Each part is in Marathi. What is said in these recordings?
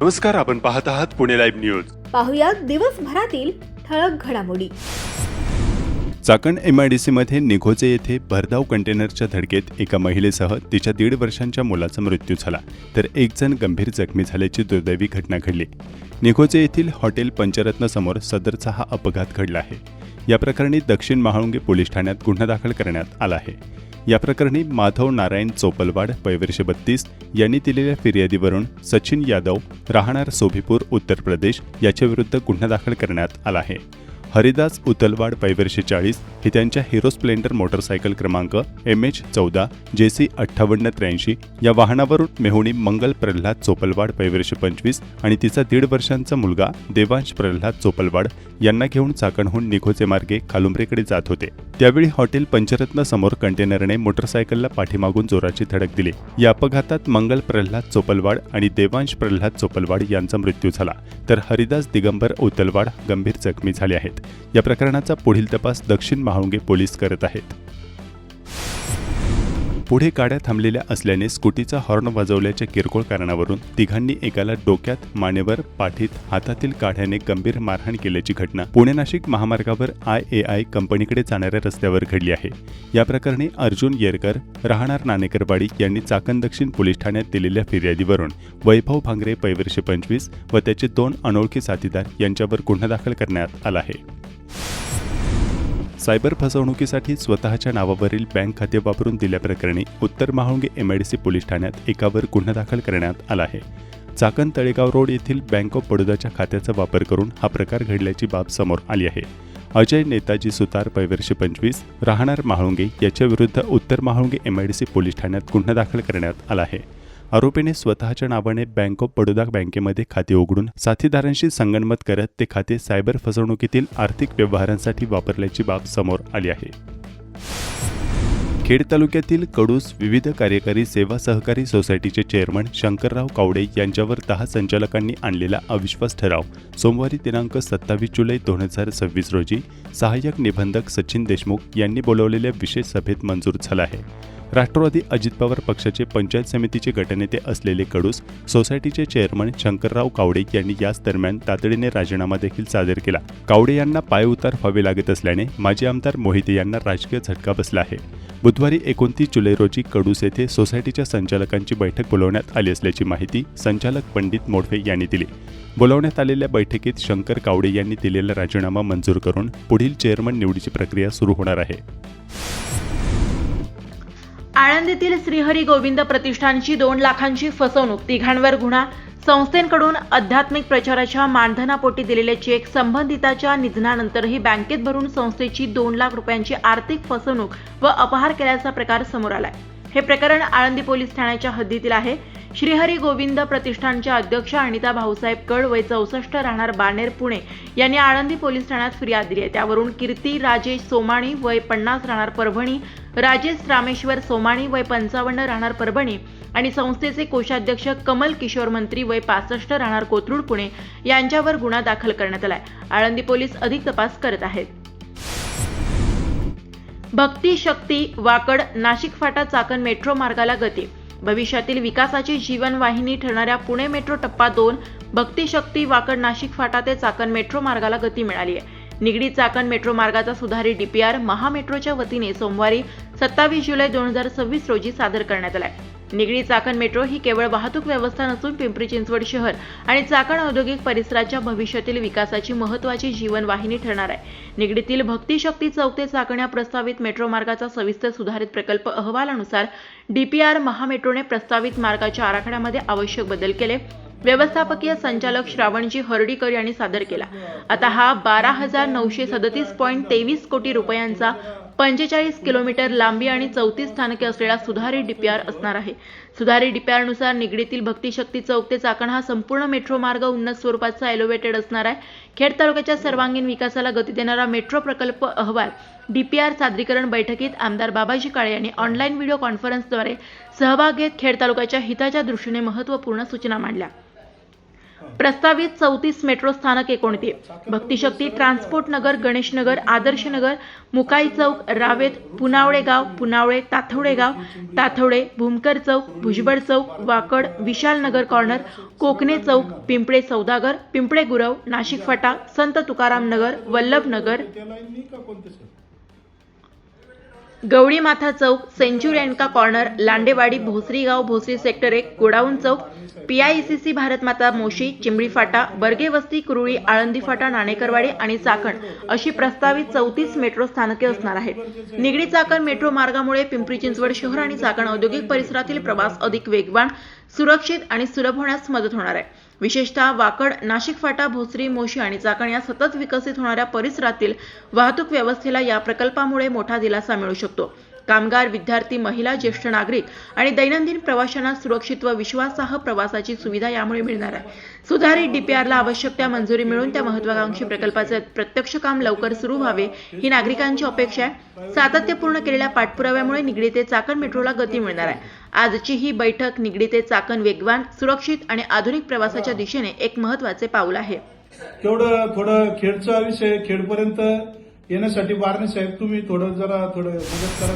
नमस्कार, आपण पाहत आहात पुणे लाईव्ह न्यूज. पाहुयात दिवसभरातील ठळक घडामोडी. चाकण MIDC मध्ये निघोजे येथे भरधाव कंटेनरच्या धडकेत एका महिलेसह तिच्या 1.5 वर्षांच्या मुलाचा मृत्यू झाला, तर एक जण गंभीर जखमी झाल्याची दुर्दैवी घटना घडली. निघोजे येथील हॉटेल पंचरत्न समोर सदरचा हा अपघात घडला आहे. या प्रकरणी दक्षिण महाळुंगे पोलीस ठाण्यात गुन्हा दाखल करण्यात आला आहे. या प्रकरणी माधव नारायण चोपलवाड वय 32 यांनी दिलेल्या फिर्यादीवरून सचिन यादव राहणार सोभिपूर उत्तर प्रदेश याच्याविरुद्ध गुन्हा दाखल करण्यात आला आहे. हरिदास उतलवाड वय 40 हे त्यांच्या हिरो स्प्लेंडर मोटरसायकल क्रमांक MH14 JC 5883 या वाहनावरून मेहुणी मंगल प्रल्हाद चोपलवाड वय 25 आणि तिचा 1.5 वर्षांचा मुलगा देवांश प्रल्हाद चोपलवाड यांना घेऊन चाकणहून निघोजे मार्गे खालुंबरेकडे जात होते. त्यावेळी हॉटेल पंचरत्न समोर कंटेनरने मोटरसायकलला पाठीमागून जोराची धडक दिली. या अपघातात मंगल प्रल्हाद चोपलवाड आणि देवांश प्रल्हाद चोपलवाड यांचा मृत्यू झाला, तर हरिदास दिगंबर उतलवाड गंभीर जखमी झाले आहेत. या प्रकरणाचा पुढील तपास दक्षिण महाळुंगे पोलीस करत आहेत. पुढे गाड्या थांबलेल्या असल्याने स्कूटीचा हॉर्न वाजवल्याच्या किरकोळ कारणावरून तिघांनी एकाला डोक्यात, मानेवर, पाठीत, हातातील काढ्याने गंभीर मारहाण केल्याची घटना पुणे नाशिक महामार्गावर IAI कंपनीकडे जाणाऱ्या रस्त्यावर घडली आहे. या प्रकरणी अर्जुन येरकर राहणार नाणेकरवाडी यांनी चाकण दक्षिण पोलीस ठाण्यात दिलेल्या फिर्यादीवरून वैभव भांगरे वय 25 व त्याचे 2 अनोळखी साथीदार यांच्यावर गुन्हा दाखल करण्यात आला आहे. सायबर फसवणुकीसाठी स्वतःच्या नावावरील बँक खाते वापरून दिल्याप्रकरणी उत्तर महाळुंगे MIDC पोलीस ठाण्यात एकावर गुन्हा दाखल करण्यात आला आहे. चाकण तळेगाव रोड येथील बँक ऑफ बडोदाच्या खात्याचा वापर करून हा प्रकार घडल्याची बाब समोर आली आहे. अजय नेताजी सुतार वय 25 राहणार महाळुंगे याच्याविरुद्ध उत्तर महाळुंगे MIDC पोलीस ठाण्यात गुन्हा दाखल करण्यात आला आहे. आरोपीने स्वतःच्या नावाने बँक ऑफ बडोदा बँकेमध्ये खाते उघडून साथीदारांशी संगनमत करत ते खाते सायबर फसवणुकीतील आर्थिक व्यवहारांसाठी वापरल्याची बाब समोर आली आहे. खेड तालुक्यातील कडूस विविध कार्यकारी सेवा सहकारी सोसायटीचे चेअरमन शंकरराव कावडे यांच्यावर 10 संचालकांनी आणलेला अविश्वास ठराव सोमवारी दिनांक 27 जुलै 2026 रोजी सहाय्यक निबंधक सचिन देशमुख यांनी बोलावलेल्या विशेष सभेत मंजूर झाला आहे. राष्ट्रवादी अजित पवार पक्षाचे पंचायत समितीचे गटनेते असलेले कडूस सोसायटीचे चेअरमन शंकरराव कावडे यांनी याच दरम्यान तातडीने राजीनामा देखील सादर केला. कावडे यांना पायउतार व्हावे लागत असल्याने माजी आमदार मोहिते यांना राजकीय झटका बसला आहे. बुधवारी 29 जुलै रोजी कडूस येथे सोसायटीच्या संचालकांची बैठक बोलावण्यात आली असल्याची माहिती संचालक पंडित मोडफे यांनी दिली. बोलावण्यात आलेल्या बैठकीत शंकर कावडे यांनी दिलेला राजीनामा मंजूर करून पुढील चेअरमन निवडीची प्रक्रिया सुरू होणार आहे. आळंदीतील श्रीहरी गोविंद प्रतिष्ठानची 2 लाखांची फसवणूक, तिघांवर गुन्हा. संस्थेकडून आध्यात्मिक प्रचाराच्या मानधनापोटी दिलेले चेक संबंधिताच्या निधनानंतरही बँकेत भरून संस्थेची 2 लाख रुपयांची आर्थिक फसवणूक व अपहार केल्याचा प्रकार समोर आलाय. हे प्रकरण आळंदी पोलीस ठाण्याच्या हद्दीतील आहे. श्रीहरी गोविंद प्रतिष्ठानच्या अध्यक्ष अनिता भाऊसाहेब कड वय 64 राहणार बाणेर पुणे यांनी आळंदी पोलीस ठाण्यात फिर्याद दिली आहे. त्यावरून कीर्ती राजेश सोमाणी वय 50 राहणार परभणी, राजेश रामेश्वर सोमाणी वय 55 राहणार परभणी आणि संस्थेचे कोषाध्यक्ष कमल किशोर मंत्री वय 65 राहणार कोथरूड पुणे यांच्यावर गुन्हा दाखल करण्यात आलाय. आळंदी पोलीस अधिक तपास करत आहेत. भक्ती शक्ती वाकड नाशिक फाटा चाकण मेट्रो मार्गाला गती. भविष्यातील विकासाची जीवनवाहिनी ठरणाऱ्या पुणे मेट्रो टप्पा 2 भक्ती शक्ती वाकड नाशिक फाटा ते चाकण मेट्रो मार्गाला गती मिळाली आहे. निगडीत चाकण मेट्रो मार्गाचा सुधारित DPR महामेट्रोच्या वतीने सोमवारी 27 जुलै 2026 रोजी सादर करण्यात आलाय. निगडी चाकण मेट्रो ही केवळ वाहतूक व्यवस्था नसून पिंपरी चिंचवड शहर आणि चाकण औद्योगिक परिसराच्या भविष्यातील विकासाची महत्त्वाची जीवनवाहिनी ठरणार आहे. निगडीतील भक्ती शक्ती चौक ते चाकण या प्रस्तावित मेट्रो मार्गाचा सविस्तर सुधारित प्रकल्प अहवालानुसार DPR महामेट्रोने प्रस्तावित मार्गाच्या आराखड्यामध्ये आवश्यक बदल केले. व्यवस्थापकीय संचालक श्रावणजी हर्डीकर यांनी सादर केला. आता हा 12,937.23 कोटी रुपयांचा 45 किलोमीटर लांबी आणि 34 स्थानके असलेला सुधारित DPR असणार आहे. सुधारित DPR नुसार निगडीतील भक्ती शक्ती चौक ते चाकण हा संपूर्ण मेट्रो मार्ग उन्नत स्वरूपाचा एलिव्हेटेड असणार आहे. खेड तालुक्याच्या सर्वांगीण विकासाला गती देणारा मेट्रो प्रकल्प अहवाल DPR सादरीकरण बैठकीत आमदार बाबाजी काळे यांनी ऑनलाईन व्हिडिओ कॉन्फरन्सद्वारे सहभाग घेत खेड तालुक्याच्या हिताच्या दृष्टीने महत्त्वपूर्ण सूचना मांडल्या. प्रस्तावित 34 मेट्रो स्थानके कोणती? भक्तिशक्ती, ट्रान्सपोर्ट नगर, गणेश नगर, आदर्श नगर, मुकाई चौक, रावेत, पुनावळे गाव, पुनावळे, ताथवडे गाव, ताथवडे, भूमकर चौक, भुजबळ चौक, वाकड, विशाल नगर कॉर्नर, कोकणे चौक, पिंपळे सौदागर, पिंपळे गुरव, नाशिक फाटा, संत तुकाराम नगर, वल्लभ नगर, गवळी माथा चौक, सेंच्युरी अँडका कॉर्नर, लांडेवाडी, भोसरी गाव, भोसरी सेक्टर 1, गोडाऊन चौक, PICC भारत माता मोशी, चिंबळी फाटा, बर्गे वस्ती, कुरुळी, आळंदी फाटा, नाणेकरवाडी आणि चाकण अशी प्रस्तावित 34 मेट्रो स्थानके असणार आहेत. निगडी चाकण मेट्रो मार्गामुळे पिंपरी चिंचवड शहर आणि चाकण औद्योगिक परिसरातील प्रवास अधिक वेगवान, सुरक्षित आणि सुलभ होण्यास मदत होणार आहे. विशेषतः वाकड, नाशिक फाटा, भोसरी, मोशी आणि चाकण या सतत विकसित होणाऱ्या परिसरातील वाहतूक व्यवस्थेला या प्रकल्पामुळे मोठा दिलासा मिळू शकतो. कामगार, विद्यार्थी, महिला, ज्येष्ठ नागरिक आणि दैनंदिन प्रवाशांना सुरक्षित व विश्वासार्ह प्रवासाची सुविधा यामुळे मिळणार आहे. सुधारित DPRला आवश्यक त्या मंजुरी मिळून त्या महत्त्वाकांक्षी प्रकल्पाचे प्रत्यक्ष काम लवकर सुरू व्हावे ही नागरिकांची अपेक्षा आहे. सातत्यपूर्ण केलेल्या पाठपुराव्यामुळे निगडी ते चाकण मेट्रोला गती मिळणार आहे. आजची ही बैठक निगडी ते चाकण वेगवान, सुरक्षित आणि आधुनिक प्रवासाच्या दिशेने एक महत्त्वाचे पाऊल आहे. थोडं खेडचा विषय, खेडपर्यंत येण्यासाठी बारणे साहेब तुम्ही थोडं मदत करा.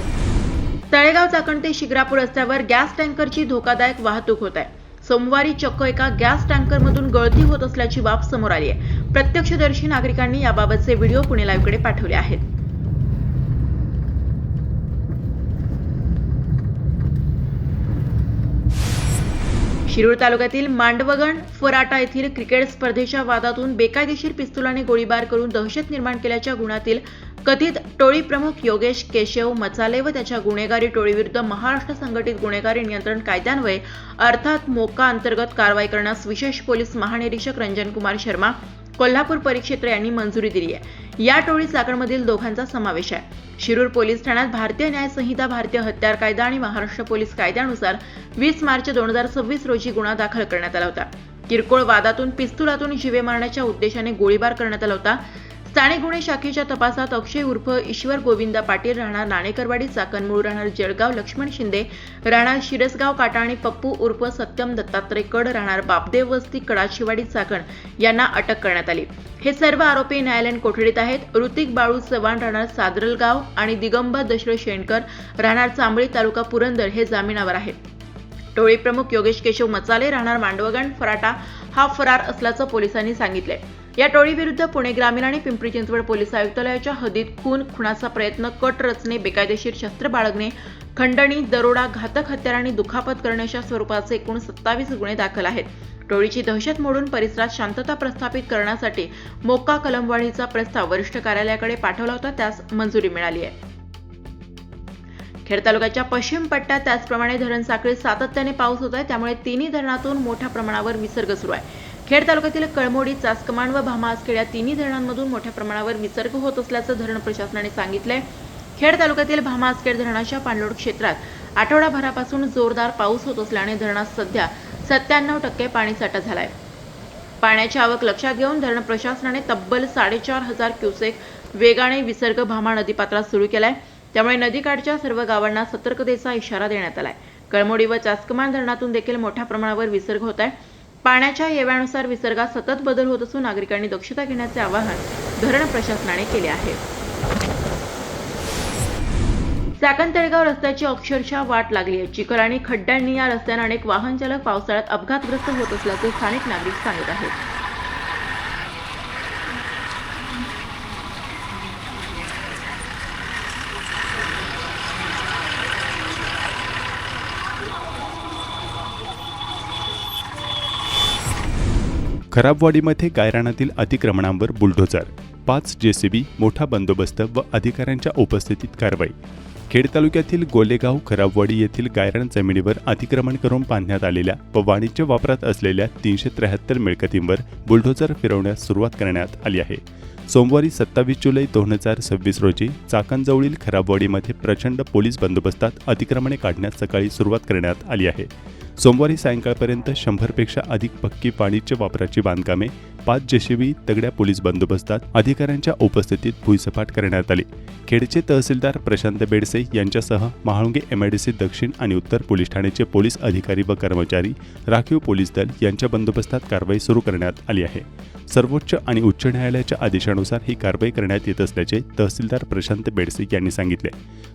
तळेगाव चाकण ते शिग्रापूर रस्त्यावर गॅस टँकरची धोकादायक वाहतूक होत आहे. सोमवारी चक्क एका गॅस टँकरमधून गळती होत असल्याची बाब समोर आली आहे. प्रत्यक्षदर्शी नागरिकांनी याबाबतचे व्हिडिओ पुणे लाईव्हकडे पाठवले आहेत. शिरूर तालुक्यातील मांडवगण फराटा येथील क्रिकेट स्पर्धेच्या वादातून बेकायदेशीर पिस्तुलाने गोळीबार करून दहशत निर्माण केल्याच्या गुन्ह्यातील कथित टोळी प्रमुख योगेश केशव मचाले व त्याच्या गुन्हेगारी टोळीविरुद्ध महाराष्ट्र संघटित गुन्हेगारी नियंत्रण कायद्यान्वये अर्थात मोका अंतर्गत कारवाई करण्यास विशेष पोलीस महानिरीक्षक रंजन कुमार शर्मा, कोल्हापूर परिक्षेत्र यांनी मंजुरी दिली आहे. या टोळी चाकणमधील दोघांचा समावेश आहे. शिरूर पोलीस ठाण्यात भारतीय न्याय संहिता, भारतीय हत्यार कायदा आणि महाराष्ट्र पोलीस कायद्यानुसार 20 मार्च 2026 रोजी गुन्हा दाखल करण्यात आला होता. किरकोळ वादातून पिस्तुलातून जीवे मारण्याच्या उद्देशाने गोळीबार करण्यात आला होता. स्थानिक गुन्हे शाखेच्या तपासात अक्षय उर्फ ईश्वर गोविंदा पाटील, राहणार नाणेकरवाडी, चाकण, मूळ राहणार जळगाव, लक्ष्मण शिंदे, राहणार शिरसगाव काटा आणि पप्पू उर्फ सत्यम दत्तात्रय कड, राहणार बापदेव वस्ती, कडाशिवाडी, चाकण यांना अटक करण्यात आली. हे सर्व आरोपी न्यायालयीन कोठडीत आहेत. ऋतिक बाळू चव्हाण, राहणार सादरलगाव आणि दिगंबर दशरथ शेणकर, राहणार चांबळी, तालुका पुरंदर हे जामिनावर आहेत. टोळी प्रमुख योगेश केशव मचाले, राहणार मांडवगण फराटा हा फरार असल्याचं पोलिसांनी सांगितलंय. या टोळीविरुद्ध पुणे ग्रामीण आणि पिंपरी चिंचवड पोलीस आयुक्तालयाच्या हद्दीत खून, खुनाचा प्रयत्न, कट रचणे, बेकायदेशीर शस्त्र बाळगणे, खंडणी, दरोडा, घातक हत्यार आणि दुखापत करण्याच्या स्वरूपाचे एकूण 27 गुन्हे दाखल आहेत. टोळीची दहशत मोडून परिसरात शांतता प्रस्थापित करण्यासाठी मोक्का कलमवाढीचा प्रस्ताव वरिष्ठ कार्यालयाकडे पाठवला होता, त्यास मंजुरी मिळाली आहे. खेड तालुक्याच्या पश्चिम पट्ट्यात त्याचप्रमाणे धरण साखळीत सातत्याने पाऊस होत आहे, त्यामुळे तिन्ही धरणातून मोठ्या प्रमाणावर विसर्ग सुरू आहे. खेड तालुक्यातील कळमोडी, चासकमान व भामा आसखेड या तिन्ही धरणांमधून मोठ्या प्रमाणावर विसर्ग होत असल्याचं धरण प्रशासनाने सांगितलंय. खेड तालुक्यातील भामा आसखेड धरणाच्या पाणलोट क्षेत्रात आठवडाभरापासून जोरदार पाऊस होत असल्याने धरणात सध्या 97% पाणीसाठा झालाय. पाण्याची आवक लक्षात घेऊन धरण प्रशासनाने तब्बल 4,500 क्युसेक वेगाने विसर्ग भामा नदीपात्रात सुरू केलाय. त्यामुळे नदीकाठच्या सर्व गावांना सतर्कतेचा इशारा देण्यात आलाय. कळमोडी व चासकमान धरणातून देखील मोठ्या प्रमाणावर विसर्ग होत आहे. पाण्याच्या येव्यानुसार विसर्गात सतत बदल होत असून नागरिकांनी दक्षता घेण्याचे आवाहन धरण प्रशासनाने केले आहे. चाकण तळेगाव रस्त्याची अक्षरशः वाट लागली आहे. चिखल आणि खड्ड्यांनी या रस्त्याने अनेक वाहन चालक पावसाळ्यात अपघातग्रस्त होत असल्याचे स्थानिक नागरिक सांगत आहेत. खराबवाडीमध्ये गायरानातील अतिक्रमणांवर बुलडोझर, 5 JCB, मोठा बंदोबस्त व अधिकाऱ्यांच्या उपस्थितीत कारवाई. खेड तालुक्यातील गोलेगाव खराबवाडी येथील गायरान जमिनीवर अतिक्रमण करून बांधण्यात आलेल्या व वाणिज्य वापरात असलेल्या 373 मिळकतींवर बुलडोझर फिरवण्यास सुरुवात करण्यात आली आहे. सोमवारी 27 जुलै 2026 रोजी चाकणजवळील खराबवाडीमध्ये प्रचंड पोलीस बंदोबस्तात अतिक्रमणे काढण्यास सकाळी सुरुवात करण्यात आली आहे. सोमवारी सायंकाळपर्यंत 100पेक्षा अधिक पक्की वाणिज्य वापराची बांधकामे 5 जेसीबी तगड्या पोलीस बंदोबस्तात अधिकाऱ्यांच्या उपस्थितीत भुईसपाट करण्यात आली. खेडचे तहसीलदार प्रशांत बेडसे यांच्यासह महाळुंगे एमआयडीसी दक्षिण आणि उत्तर पोलीस ठाण्याचे पोलीस अधिकारी व कर्मचारी, राखीव पोलीस दल यांच्या बंदोबस्तात कारवाई सुरू करण्यात आली आहे. सर्वोच्च आणि उच्च न्यायालयाच्या आदेशानुसार ही कारवाई करण्यात येत असल्याचे तहसीलदार प्रशांत बेडसे यांनी सांगितले.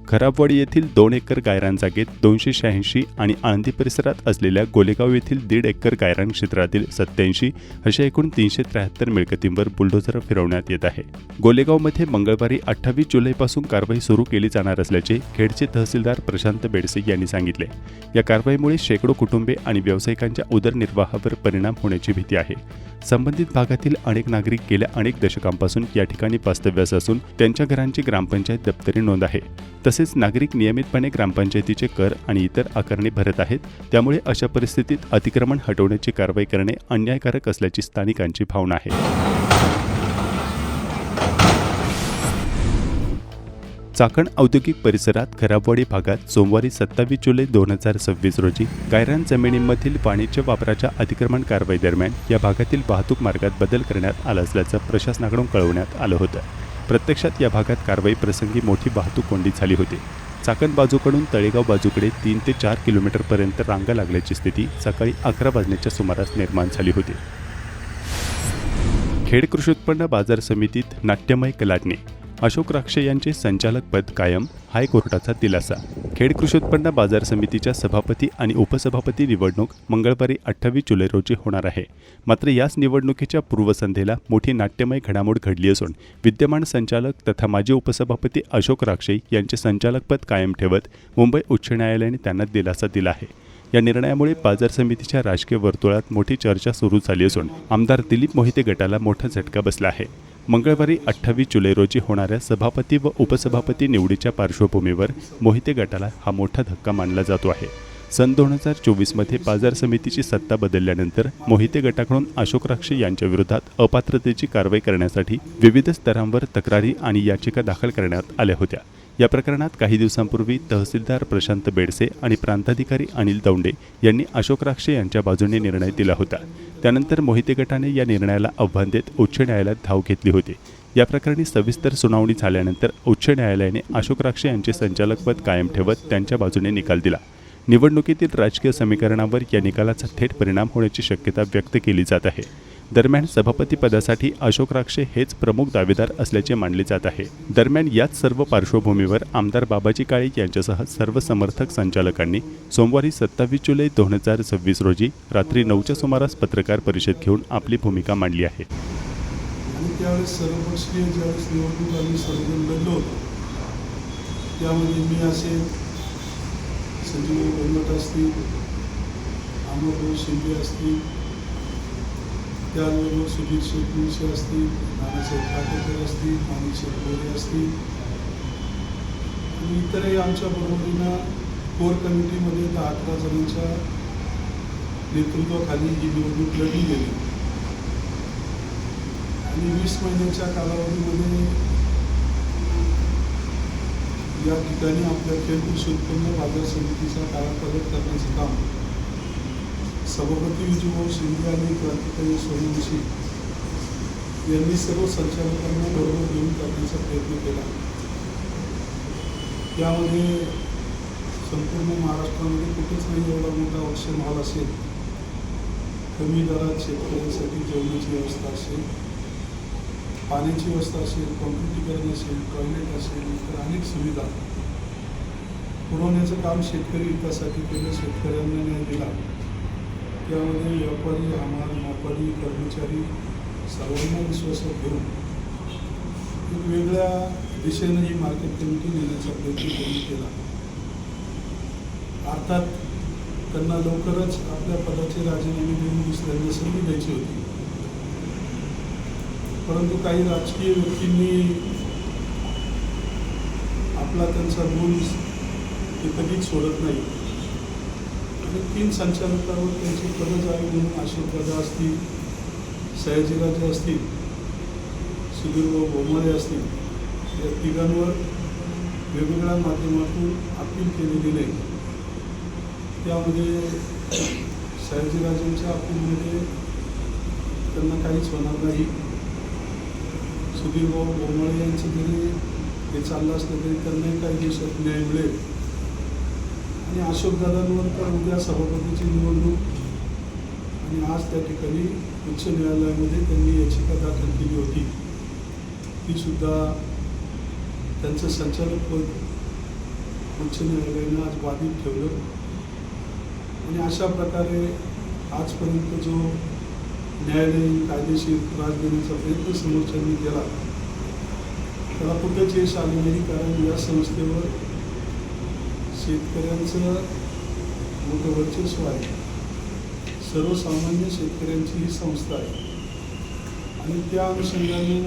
खराबवाडी येथील 2 एकर गायरान जागेत 286 आणि आळंदी परिसरात असलेल्या गोलेगाव येथील 1.5 एकर गायरान क्षेत्रातील 87 अशा एकूण 373 मिळकतींवर बुलडोझर फिरवण्यात येत आहे. गोलेगावमध्ये मंगळवारी 28 जुलैपासून कारवाई सुरू केली जाणार असल्याचे खेडचे तहसीलदार प्रशांत बेडसे यांनी सांगितले. या कारवाईमुळे शेकडो कुटुंबे आणि व्यावसायिकांच्या उदरनिर्वाहावर परिणाम होण्याची भीती आहे. संबंधित भागातील अनेक नागरिक गेल्या अनेक दशकांपासून या ठिकाणी वास्तव्यास असून त्यांच्या घरांची ग्रामपंचायत दप्तरी नोंद आहे. तसेच नागरिक नियमितपणे ग्रामपंचायतीचे कर आणि इतर आकारणी भरत आहेत. त्यामुळे अशा परिस्थितीत अतिक्रमण हटवण्याची कारवाई करणे अन्यायकारक असल्याची स्थानिकांची भावना आहे. चाकण औद्योगिक परिसरात खराबवाडी भागात सोमवारी 27 जुलै 2026 रोजी गायरान जमिनींमधील पाण्याच्या वापराच्या अतिक्रमण कारवाई दरम्यान या भागातील वाहतूक मार्गात बदल करण्यात आला असल्याचं प्रशासनाकडून कळवण्यात आलं होतं. प्रत्यक्षात या भागात कारवाई प्रसंगी मोठी वाहतूक कोंडी झाली होती. चाकण बाजूकडून तळेगाव बाजूकडे 3 ते 4 किलोमीटरपर्यंत रांगा लागल्याची स्थिती सकाळी 11 वाजण्याच्या सुमारास निर्माण झाली होती. खेड कृषी उत्पन्न बाजार समितीत नाट्यमय कलाटणी, अशोक राक्षे यांचे संचालकपद कायम, हायकोर्टाचा दिलासा. खेड कृषी उत्पन्न बाजार समितीच्या सभापती आणि उपसभापती निवडणूक मंगळवारी 28 जुलै रोजी होणार आहे. मात्र याच निवडणुकीच्या पूर्वसंध्येला मोठी नाट्यमय घडामोड घडली असून विद्यमान संचालक तथा माजी उपसभापती अशोक राक्षे यांचे संचालकपद कायम ठेवत मुंबई उच्च न्यायालयाने त्यांना दिलासा दिला आहे. या निर्णयामुळे बाजार समितीच्या राजकीय वर्तुळात मोठी चर्चा सुरू झाली असून आमदार दिलीप मोहिते गटाला मोठा झटका बसला आहे. मंगळवारी 28 जुलै रोजी होणाऱ्या सभापती व उपसभापती निवडीच्या पार्श्वभूमीवर मोहिते गटाला हा मोठा धक्का मानला जातो आहे. सन 2024मध्ये बाजार समितीची सत्ता बदलल्यानंतर मोहिते गटाकडून अशोक राक्षे यांच्या विरोधात अपात्रतेची कारवाई करण्यासाठी विविध स्तरांवर तक्रारी आणि याचिका दाखल करण्यात आल्या होत्या. या प्रकरणात काही दिवसांपूर्वी तहसीलदार प्रशांत बेडसे आणि प्रांताधिकारी अनिल दौंडे यांनी अशोक राक्षे यांच्या बाजूने निर्णय दिला होता. त्यानंतर मोहिते गटाने या निर्णयाला आव्हान देत उच्च न्यायालयात धाव घेतली होती. या प्रकरणी सविस्तर सुनावणी झाल्यानंतर उच्च न्यायालयाने अशोक राक्षे यांचे संचालकपद कायम ठेवत त्यांच्या बाजूने निकाल दिला. निवडणुकीतील राजकीय समीकरणावर या निकालाचा थेट परिणाम होण्याची शक्यता व्यक्त केली जात आहे. दरम्यान सभापतीपदासाठी अशोक राक्षे हेच प्रमुख दावेदार असल्याचे मानले जात आहे. दरम्यान याच सर्व पार्श्वभूमीवर आमदार बाबाजी काळे यांच्यासह सर्व समर्थक संचालकांनी सोमवारी 27 जुलै 2026 रोजी रात्री 9च्या सुमारास पत्रकार परिषद घेऊन आपली भूमिका मांडली आहे. आणि त्यावेळेस सर्वपक्षीय ज्यावेळेस निवडणूक आम्ही सर्वजण लढलो होतो त्यामध्ये मी असेल, संजीव गणवट असतील, अमोल शिंदे असतील, त्याचबरोबर सुजित शेटमुंशी असतील, नानासाहेब काटेकर असतील, माणिकशेठ गोरे असतील आणि इतरही आमच्या बरोबरीनं कोर कमिटीमध्ये 10-11 जणांच्या नेतृत्वाखाली ही निवडणूक लढली गेली आणि 20 महिन्याच्या कालावधीमध्ये या ठिकाणी आपल्या खेड कृषी उत्पन्न बाजार समितीचा कायापालट करण्याचं काम सभापती विजयभाऊ शिंदे आणि क्रांतिकारी सोनवंशी यांनी सर्व संचालकांना बरोबर घेऊन करण्याचा प्रयत्न केला. त्यामध्ये संपूर्ण महाराष्ट्रामध्ये कुठेच नाही एवढा मोठा ऑक्शन हॉल असेल, कमी दरात शेतकऱ्यांसाठी जेवणाची व्यवस्था असेल, पाण्याची व्यवस्था असेल, कॉन्क्रिटीकरण असेल, टॉयलेट असेल, इतर अनेक सुविधा पुरवण्याचं काम शेतकरी हितासाठी केलं. शेतकऱ्यांना न्याय दिला. त्यामध्ये व्यापारी, हमाल, व्यापारी, कर्मचारी सर्वांना विश्वासात घेऊन एक वेगळ्या दिशेनं ही मार्केट कमिटी नेण्याचा प्रयत्न त्यांनी केला. अर्थात त्यांना लवकरच आपल्या पदाचे राजीनामे देऊन दुसऱ्यांना संधी द्यायची होती, परंतु काही राजकीय व्यक्तींनी आपला त्यांचा गुण ते कधीच सोडत नाही आणि 3 संचालकावर त्यांची पदं जावी म्हणून अशोक दादा असतील, सयाजीराजे असतील, सुधीरभाऊ बोमारे असतील, या तिघांवर वेगवेगळ्या माध्यमातून अपील केले गेले. त्यामध्ये सयाजीराजेंच्या अपीलमध्ये त्यांना काहीच होणार नाही. सुधीर भाऊ भोमाळे यांचं जरी हे चाललं असलं तरी त्यांनाही काही दिवसात न्याय मिळेल. आणि अशोकदादांवर तर उद्या सभापतीची निवडणूक आणि आज त्या ठिकाणी उच्च न्यायालयामध्ये त्यांनी याचिका दाखल केली होती. ती सुद्धा त्यांचं संचालक पद उच्च न्यायालयानं आज बाधित ठेवलं. आणि अशा प्रकारे आजपर्यंत जो न्यायालयीन कायदेशीर त्रास देण्याचा प्रयत्न समोरच्यांनी केला त्याला कुठेच यश आले नाही. कारण या संस्थेवर शेतकऱ्यांचं मोठं वर्चस्व आहे. सर्वसामान्य शेतकऱ्यांची ही संस्था आहे आणि त्या अनुषंगाने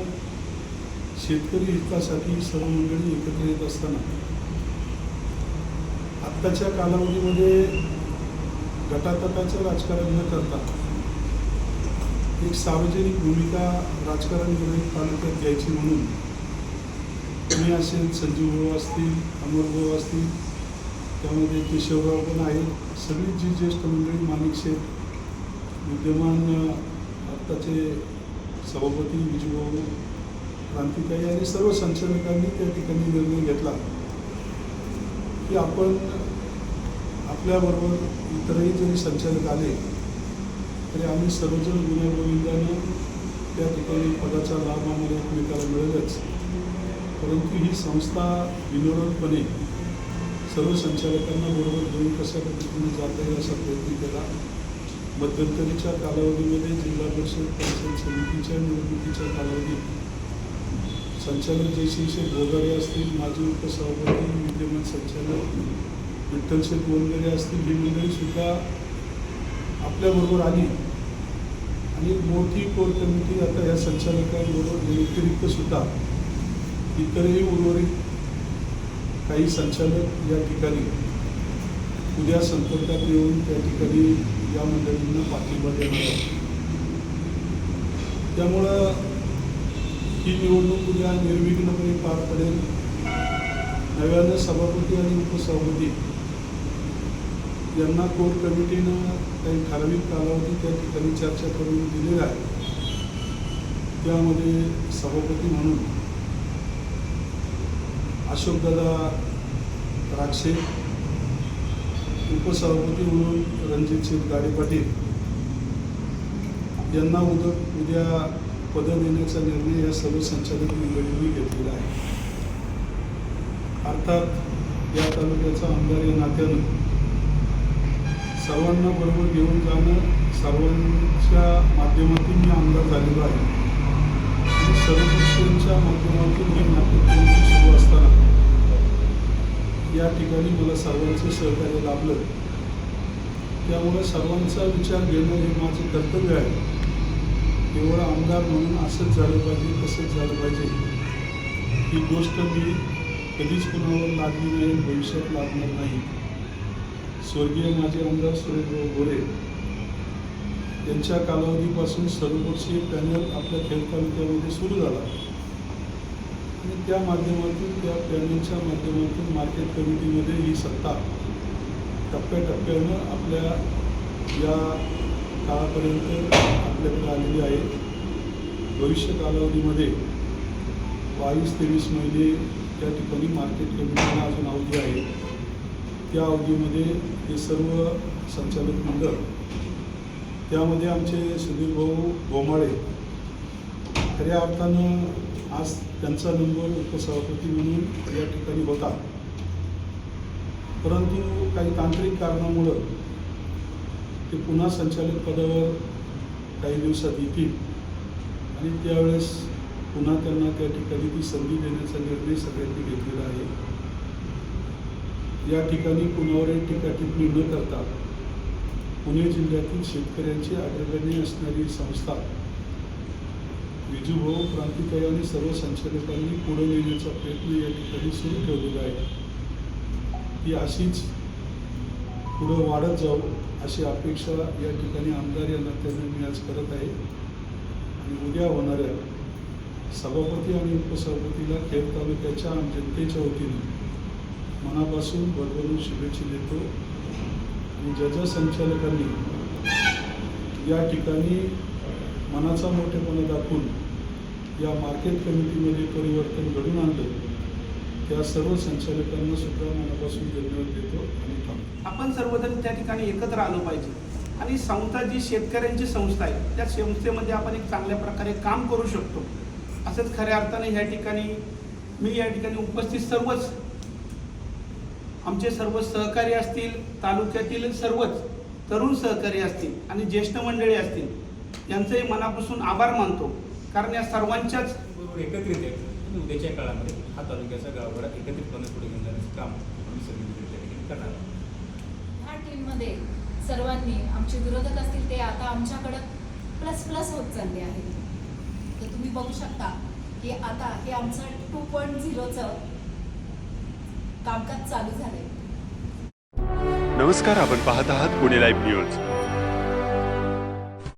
शेतकरी हितासाठी सर्व मंडळी एकत्र येत असताना आत्ताच्या कालावधीमध्ये गटातटाचं राजकारण न करता एक सार्वजनिक भूमिका राजकारण विरोधी तालुक्यात घ्यायची म्हणून मी असेल, संजीव भाऊ असतील, अमर भाऊ असतील, त्यामध्ये केशवराव पण आहेत, सगळी जी ज्येष्ठ मंडळी, माणिक शेठ, विद्यमान आत्ताचे सभापती विजूभाऊ, क्रांतिताई आणि सर्व संचालकांनी त्या ठिकाणी निर्णय घेतला की आपण आपल्याबरोबर इतरही जरी संचालक आले तरी आम्ही सर्वजण गुण्यागोविंदानं त्या ठिकाणी पदाचा लाभ आम्हाला एकमेकाला मिळेलच. परंतु ही संस्था विनोदपणे सर्व संचालकांना बरोबर घेऊन कशा पद्धतीने जाता येईल असा प्रयत्न केला. मध्यंतरीच्या कालावधीमध्ये जिल्हा परिषद पंचायत समितीच्या निवडणुकीच्या कालावधीत संचालक जयसिंगशेठ भोगारे असतील, माजी उपसभापती, विद्यमान संचालक विठ्ठलशेठ वनगरे असतील, ही मंडळीसुद्धा आपल्याबरोबर आली आणि एक मोठी कोर कमिटी आता या संचालकांबरोबर व्यतिरिक्त सुद्धा इतरही उर्वरित काही संचालक या ठिकाणी उद्या संपर्कात येऊन त्या ठिकाणी या मंडळींना पाठिंबा देणार आहे. त्यामुळं ही निवडणूक उद्या निर्विघ्नपणे पार पडेल. नव्यानं सभापती आणि उपसभापती यांना कोर कमिटीनं काही ठराविक कालावधी त्या ठिकाणी चर्चा करून दिलेला आहे. त्यामध्ये सभापती म्हणून अशोकदादा राक्षे, उपसभापती म्हणून रणजितसिंग गाडे पाटील यांना उद्या पद देण्याचा निर्णय या सर्व संचालक मंडळींनी घेतलेला आहे. अर्थात या तालुक्याचा आमदार या नात्यानं सर्वांना बरोबर घेऊन जाणं, सर्वांच्या माध्यमातून मी आमदार झालेलो आहे आणि सर्वपक्षीयांच्या माध्यमातून हे नाते सुरू असताना या ठिकाणी मला सर्वांचं सहकार्य लाभलं. त्यामुळे सर्वांचा विचार घेणं हे माझं कर्तव्य आहे. एवढा आमदार म्हणून असंच झालं पाहिजे, तसंच झालं पाहिजे, ही गोष्ट मी कधीच कुणावर लादली नाही, भविष्यात लादणार नाही. स्वर्गीय माजी आमदार सुरेशभाऊ गोरे यांच्या कालावधीपासून सर्वपक्षीय पॅनल आपल्या खेड तालुक्यामध्ये सुरू झाला आणि त्या माध्यमातून, त्या पॅनलच्या माध्यमातून मार्केट कमिटीमध्ये ही सत्ता टप्प्याटप्प्यानं आपल्या या काळापर्यंत आपल्याकडे आलेली आहे. भविष्य कालावधीमध्ये 22-23 महिने त्या ठिकाणी मार्केट कमिटीला अजून अवधी आहे. त्या अवधीमध्ये हे सर्व संचालक मंडळ, त्यामध्ये आमचे सुधीर भाऊ भोमाळे खऱ्या अर्थानं आज त्यांचा नंबर उपसभापती म्हणून या ठिकाणी होता, परंतु काही तांत्रिक कारणामुळं ते पुन्हा संचालक पदावर काही दिवसात येतील आणि त्यावेळेस पुन्हा त्यांना त्या ठिकाणी ती संधी देण्याचा निर्णय सगळ्यांनी घेतलेला आहे. या ठिकाणी कुणावरही टीका टिप्पणी न करता पुणे जिल्ह्यातील शेतकऱ्यांची अग्रगण्य असणारी संस्था विजूभाऊ, क्रांतिताई आणि सर्व संचालकांनी पुढे नेण्याचा प्रयत्न या ठिकाणी सुरू ठेवलेला आहे. ती अशीच पुढं वाढत जाऊ अशी अपेक्षा या ठिकाणी आमदार या नात्याने मी आज करत आहे आणि उद्या होणाऱ्या सभापती आणि उपसभापतीला खेड तालुक्याच्या जनतेच्या वतीने मनापासून भरभरून शुभेच्छा देतो. आणि ज्या संचालकांनी या ठिकाणी मनाचा मोठेपणा दाखवून या मार्केट कमिटीमध्ये परिवर्तन घडून आणलं, त्या सर्व संचालकांना सुद्धा मनापासून धन्यवाद देतो आणि थांबतो. आपण सर्वजण त्या ठिकाणी एकत्र आलो पाहिजे आणि संस्था जी शेतकऱ्यांची संस्था आहे त्या संस्थेमध्ये आपण एक चांगल्या प्रकारे काम करू शकतो. असंच खऱ्या अर्थाने ह्या ठिकाणी मी या ठिकाणी उपस्थित सर्वच आमचे सर्व सहकारी असतील, तालुक्यातील सर्वच तरुण सहकारी असतील आणि ज्येष्ठ मंडळी असतील, यांचंही मनापासून आभार मानतो. कारण या सर्वांच्याच बरोबर एकत्रित आहे. उद्याच्या काळामध्ये हा तालुक्याचा गावगाडा एकत्रितपणे पुढे घेण्याचं काम आम्ही सगळी त्या ठिकाणी करणार आहोत. ह्या टीममध्ये सर्वांनी आमचे विरोधक असतील ते आता आमच्याकडं प्लस होत चालले आहेत. तर तुम्ही बघू शकता की आता हे आमचं 2.0चं कामकाज चालू झालंय. नमस्कार, आपण पाहत आहात पुणे लाईव्ह न्यूज.